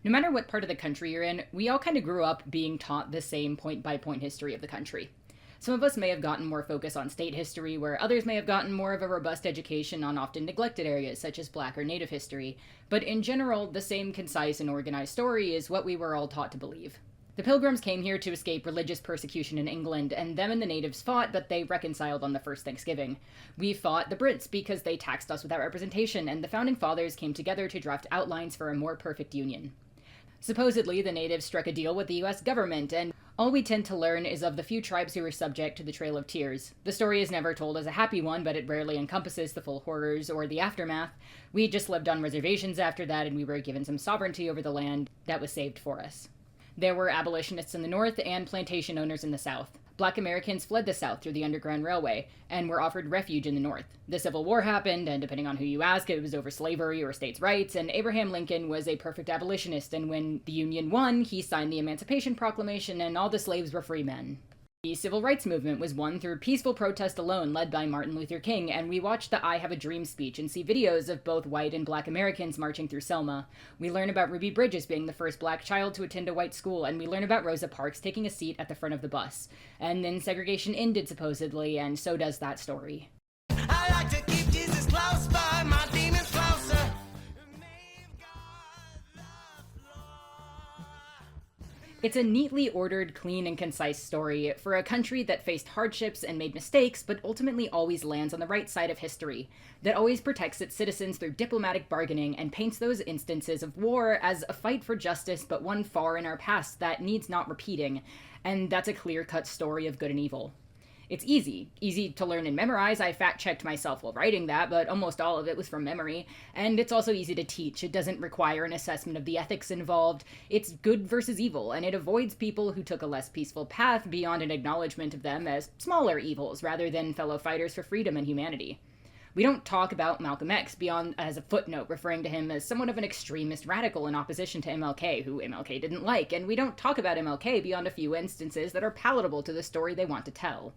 No matter what part of the country you're in, we all kind of grew up being taught the same point by point history of the country. Some of us may have gotten more focus on state history, where others may have gotten more of a robust education on often neglected areas such as Black or Native history, but in general, the same concise and organized story is what we were all taught to believe. The Pilgrims came here to escape religious persecution in England, and them and the natives fought, but they reconciled on the first Thanksgiving. We fought the Brits because they taxed us without representation, and the Founding Fathers came together to draft outlines for a more perfect union. Supposedly, the natives struck a deal with the US government, and all we tend to learn is of the few tribes who were subject to the Trail of Tears. The story is never told as a happy one, but it rarely encompasses the full horrors or the aftermath. We just lived on reservations after that, and we were given some sovereignty over the land that was saved for us. There were abolitionists in the North and plantation owners in the South. Black Americans fled the South through the Underground Railway and were offered refuge in the North. The Civil War happened, and depending on who you ask, it was over slavery or states' rights, and Abraham Lincoln was a perfect abolitionist, and when the Union won, he signed the Emancipation Proclamation, and all the slaves were free men. The Civil Rights Movement was won through peaceful protest alone, led by Martin Luther King, and we watched the I Have a Dream speech and see videos of both white and Black Americans marching through Selma. We learn about Ruby Bridges being the first Black child to attend a white school, and we learn about Rosa Parks taking a seat at the front of the bus. And then segregation ended, supposedly, and so does that story. I like to keep Jesus close, but my demons closer. It's a neatly ordered, clean, and concise story for a country that faced hardships and made mistakes, but ultimately always lands on the right side of history, that always protects its citizens through diplomatic bargaining and paints those instances of war as a fight for justice, but one far in our past that needs not repeating, and that's a clear-cut story of good and evil. It's easy to learn and memorize. I fact-checked myself while writing that, but almost all of it was from memory. And it's also easy to teach. It doesn't require an assessment of the ethics involved. It's good versus evil, and it avoids people who took a less peaceful path beyond an acknowledgement of them as smaller evils rather than fellow fighters for freedom and humanity. We don't talk about Malcolm X beyond as a footnote, referring to him as somewhat of an extremist radical in opposition to MLK, who MLK didn't like, and we don't talk about MLK beyond a few instances that are palatable to the story they want to tell.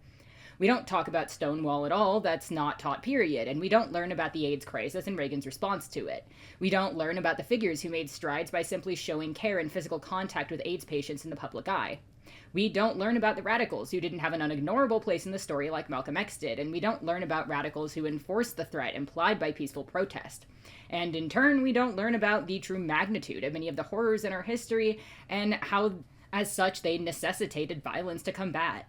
We don't talk about Stonewall at all, that's not taught, period, and we don't learn about the AIDS crisis and Reagan's response to it. We don't learn about the figures who made strides by simply showing care and physical contact with AIDS patients in the public eye. We don't learn about the radicals who didn't have an unignorable place in the story like Malcolm X did, and we don't learn about radicals who enforced the threat implied by peaceful protest. And in turn, we don't learn about the true magnitude of many of the horrors in our history and how, as such, they necessitated violence to combat.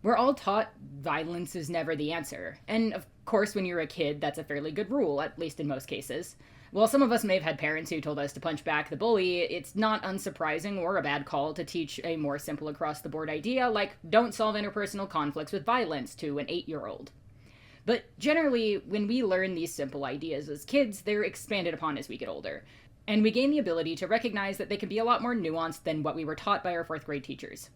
We're all taught violence is never the answer. And of course, when you're a kid, that's a fairly good rule, at least in most cases. While some of us may have had parents who told us to punch back the bully, it's not unsurprising or a bad call to teach a more simple across-the-board idea like don't solve interpersonal conflicts with violence to an 8-year-old. But generally, when we learn these simple ideas as kids, they're expanded upon as we get older. And we gain the ability to recognize that they can be a lot more nuanced than what we were taught by our 4th grade teachers.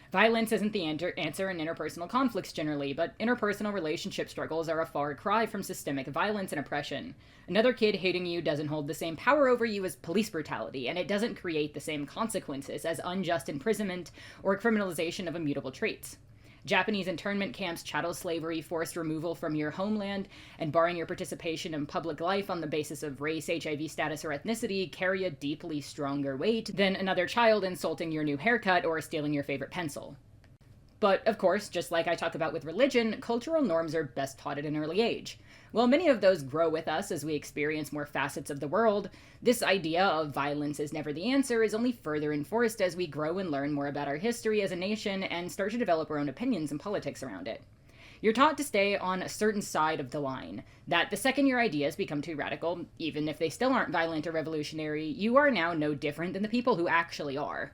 Violence isn't the answer in interpersonal conflicts generally, but interpersonal relationship struggles are a far cry from systemic violence and oppression. Another kid hating you doesn't hold the same power over you as police brutality, and it doesn't create the same consequences as unjust imprisonment or criminalization of immutable traits. Japanese internment camps, chattel slavery, forced removal from your homeland, and barring your participation in public life on the basis of race, HIV status, or ethnicity carry a deeply stronger weight than another child insulting your new haircut or stealing your favorite pencil. But, of course, just like I talk about with religion, cultural norms are best taught at an early age. While many of those grow with us as we experience more facets of the world, this idea of violence is never the answer is only further enforced as we grow and learn more about our history as a nation and start to develop our own opinions and politics around it. You're taught to stay on a certain side of the line, that the second your ideas become too radical, even if they still aren't violent or revolutionary, you are now no different than the people who actually are.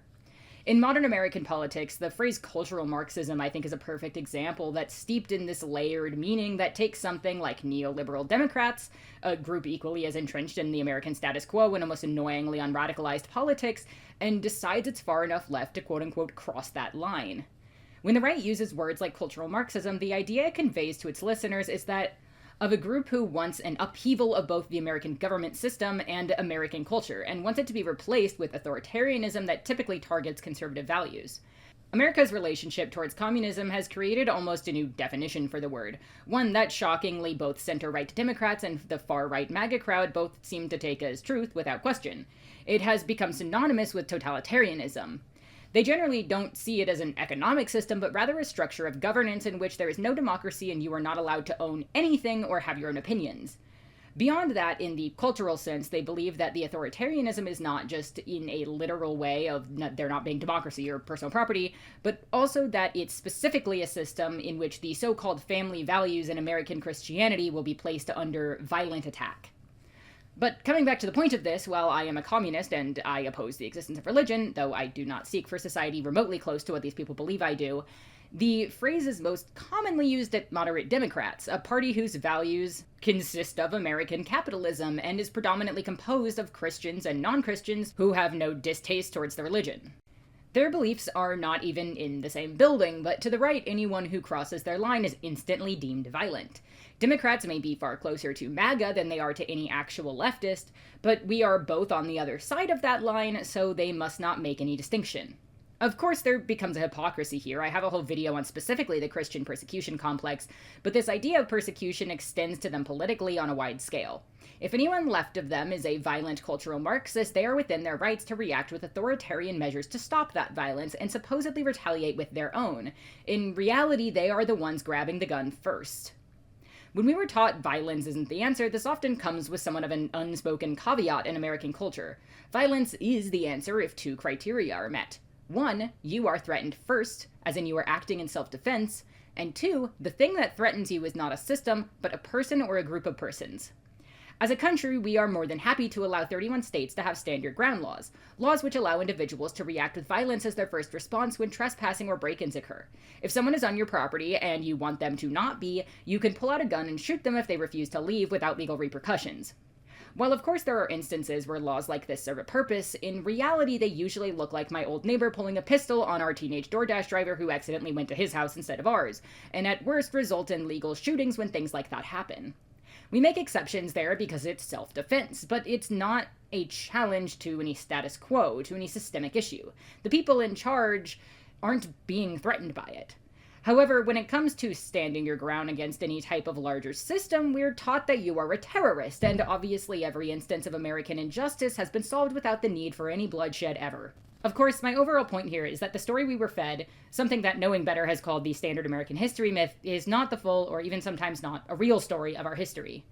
In modern American politics, the phrase cultural Marxism, I think, is a perfect example that's steeped in this layered meaning that takes something like neoliberal Democrats, a group equally as entrenched in the American status quo and almost annoyingly unradicalized politics, and decides it's far enough left to quote-unquote cross that line. When the right uses words like cultural Marxism, the idea it conveys to its listeners is that of a group who wants an upheaval of both the American government system and American culture, and wants it to be replaced with authoritarianism that typically targets conservative values. America's relationship towards communism has created almost a new definition for the word, one that shockingly both center-right Democrats and the far-right MAGA crowd both seem to take as truth without question. It has become synonymous with totalitarianism. They generally don't see it as an economic system, but rather a structure of governance in which there is no democracy and you are not allowed to own anything or have your own opinions. Beyond that, in the cultural sense, they believe that the authoritarianism is not just in a literal way of there not being democracy or personal property, but also that it's specifically a system in which the so-called family values in American Christianity will be placed under violent attack. But coming back to the point of this, while I am a communist and I oppose the existence of religion, though I do not seek for society remotely close to what these people believe I do, the phrase is most commonly used at moderate Democrats, a party whose values consist of American capitalism and is predominantly composed of Christians and non-Christians who have no distaste towards the religion. Their beliefs are not even in the same building, but to the right, anyone who crosses their line is instantly deemed violent. Democrats may be far closer to MAGA than they are to any actual leftist, but we are both on the other side of that line, so they must not make any distinction. Of course, there becomes a hypocrisy here. I have a whole video on specifically the Christian persecution complex, but this idea of persecution extends to them politically on a wide scale. If anyone left of them is a violent cultural Marxist, they are within their rights to react with authoritarian measures to stop that violence and supposedly retaliate with their own. In reality, they are the ones grabbing the gun first. When we were taught violence isn't the answer, this often comes with somewhat of an unspoken caveat in American culture. Violence is the answer if two criteria are met. 1, you are threatened first, as in you are acting in self-defense, and 2, the thing that threatens you is not a system, but a person or a group of persons. As a country, we are more than happy to allow 31 states to have stand your ground laws, laws which allow individuals to react with violence as their first response when trespassing or break-ins occur. If someone is on your property and you want them to not be, you can pull out a gun and shoot them if they refuse to leave without legal repercussions. While of course there are instances where laws like this serve a purpose, in reality they usually look like my old neighbor pulling a pistol on our teenage DoorDash driver who accidentally went to his house instead of ours, and at worst result in legal shootings when things like that happen. We make exceptions there because it's self-defense, but it's not a challenge to any status quo, to any systemic issue. The people in charge aren't being threatened by it. However, when it comes to standing your ground against any type of larger system, we're taught that you are a terrorist, and obviously every instance of American injustice has been solved without the need for any bloodshed ever. Of course, my overall point here is that the story we were fed, something that Knowing Better has called the standard American history myth, is not the full, or even sometimes not, a real story of our history.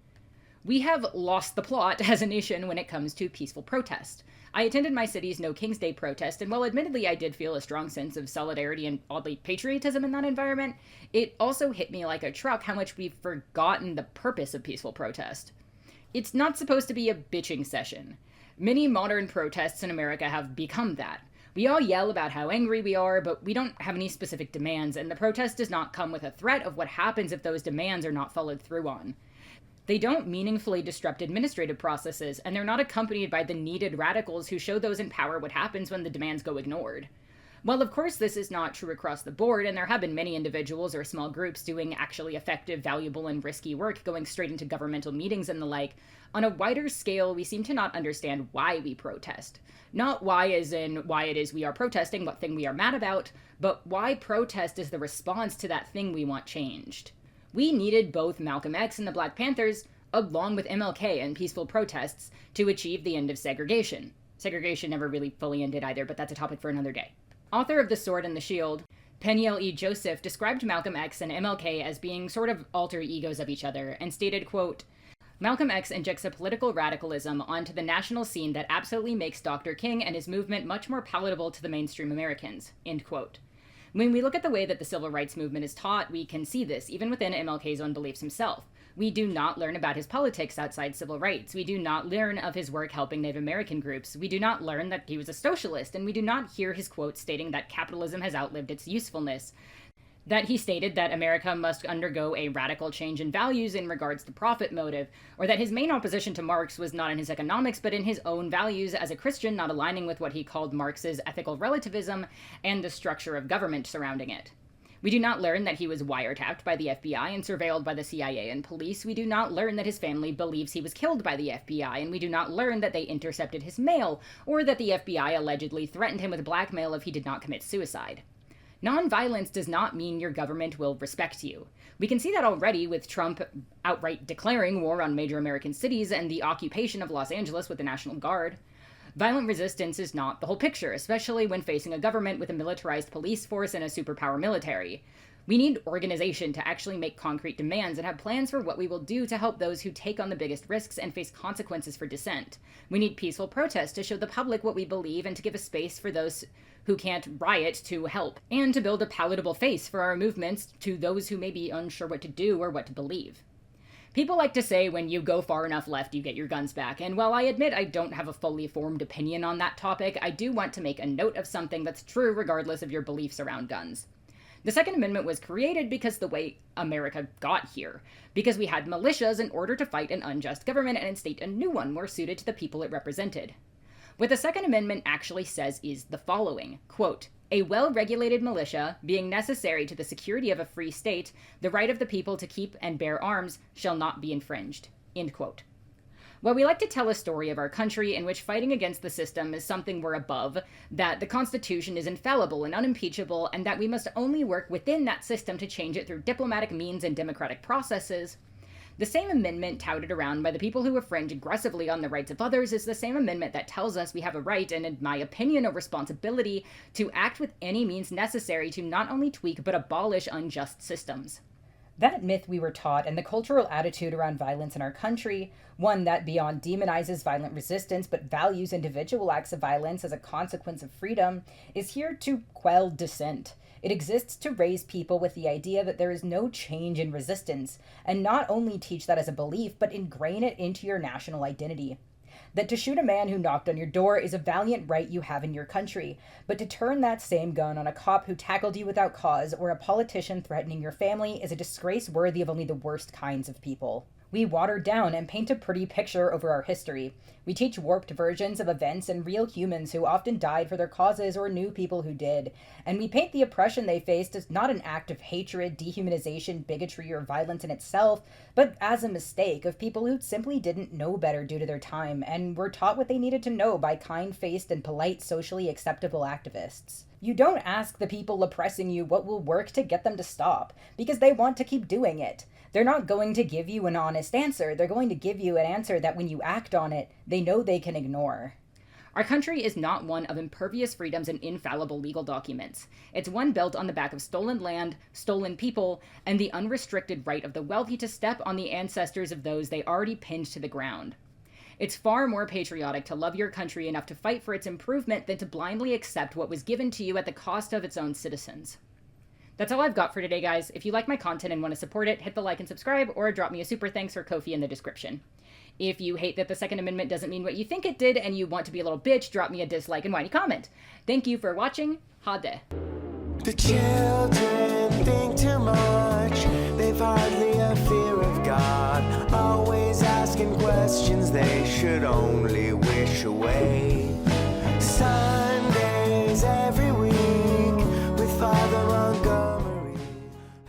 We have lost the plot as a nation when it comes to peaceful protest. I attended my city's No King's Day protest, and while admittedly I did feel a strong sense of solidarity and oddly patriotism in that environment, it also hit me like a truck how much we've forgotten the purpose of peaceful protest. It's not supposed to be a bitching session. Many modern protests in America have become that. We all yell about how angry we are, but we don't have any specific demands, and the protest does not come with a threat of what happens if those demands are not followed through on. They don't meaningfully disrupt administrative processes, and they're not accompanied by the needed radicals who show those in power what happens when the demands go ignored. While of course this is not true across the board, and there have been many individuals or small groups doing actually effective, valuable, and risky work going straight into governmental meetings and the like, on a wider scale we seem to not understand why we protest. Not why as in why it is we are protesting, what thing we are mad about, but why protest is the response to that thing we want changed. We needed both Malcolm X and the Black Panthers, along with MLK and peaceful protests, to achieve the end of segregation. Segregation never really fully ended either, but that's a topic for another day. Author of The Sword and the Shield, Peniel E. Joseph described Malcolm X and MLK as being sort of alter egos of each other, and stated, quote, Malcolm X injects a political radicalism onto the national scene that absolutely makes Dr. King and his movement much more palatable to the mainstream Americans, end quote. When we look at the way that the civil rights movement is taught, we can see this, even within MLK's own beliefs himself. We do not learn about his politics outside civil rights. We do not learn of his work helping Native American groups. We do not learn that he was a socialist, and we do not hear his quotes stating that capitalism has outlived its usefulness. That he stated that America must undergo a radical change in values in regards to profit motive, or that his main opposition to Marx was not in his economics but in his own values as a Christian, not aligning with what he called Marx's ethical relativism and the structure of government surrounding it. We do not learn that he was wiretapped by the FBI and surveilled by the CIA and police. We do not learn that his family believes he was killed by the FBI, and we do not learn that they intercepted his mail, or that the FBI allegedly threatened him with blackmail if he did not commit suicide. Nonviolence does not mean your government will respect you. We can see that already with Trump outright declaring war on major American cities and the occupation of Los Angeles with the National Guard. Violent resistance is not the whole picture, especially when facing a government with a militarized police force and a superpower military. We need organization to actually make concrete demands and have plans for what we will do to help those who take on the biggest risks and face consequences for dissent. We need peaceful protest to show the public what we believe and to give a space for those who can't riot to help, and to build a palatable face for our movements to those who may be unsure what to do or what to believe. People like to say when you go far enough left, you get your guns back, and while I admit I don't have a fully formed opinion on that topic, I do want to make a note of something that's true regardless of your beliefs around guns. The Second Amendment was created because the way America got here, because we had militias in order to fight an unjust government and instate a new one more suited to the people it represented. What the Second Amendment actually says is the following, quote, "A well-regulated militia, being necessary to the security of a free state, the right of the people to keep and bear arms shall not be infringed," end quote. While we like to tell a story of our country in which fighting against the system is something we're above, that the Constitution is infallible and unimpeachable, and that we must only work within that system to change it through diplomatic means and democratic processes, the same amendment touted around by the people who infringe aggressively on the rights of others is the same amendment that tells us we have a right, and in my opinion, a responsibility, to act with any means necessary to not only tweak but abolish unjust systems. That myth we were taught and the cultural attitude around violence in our country, one that beyond demonizes violent resistance but values individual acts of violence as a consequence of freedom, is here to quell dissent. It exists to raise people with the idea that there is no change in resistance, and not only teach that as a belief, but ingrain it into your national identity. That to shoot a man who knocked on your door is a valiant right you have in your country, but to turn that same gun on a cop who tackled you without cause or a politician threatening your family is a disgrace worthy of only the worst kinds of people. We water down and paint a pretty picture over our history. We teach warped versions of events and real humans who often died for their causes or knew people who did. And we paint the oppression they faced as not an act of hatred, dehumanization, bigotry, or violence in itself, but as a mistake of people who simply didn't know better due to their time and were taught what they needed to know by kind-faced and polite, socially acceptable activists. You don't ask the people oppressing you what will work to get them to stop, because they want to keep doing it. They're not going to give you an honest answer. They're going to give you an answer that when you act on it, they know they can ignore. Our country is not one of impervious freedoms and infallible legal documents. It's one built on the back of stolen land, stolen people, and the unrestricted right of the wealthy to step on the ancestors of those they already pinned to the ground. It's far more patriotic to love your country enough to fight for its improvement than to blindly accept what was given to you at the cost of its own citizens. That's all I've got for today, guys. If you like my content and want to support it, hit the like and subscribe, or drop me a super thanks or Ko-fi in the description. If you hate that the Second Amendment doesn't mean what you think it did and you want to be a little bitch, drop me a dislike and whiny comment. Thank you for watching. Hade. The children think too much. They've hardly a fear of God. Always asking questions they should only wish away.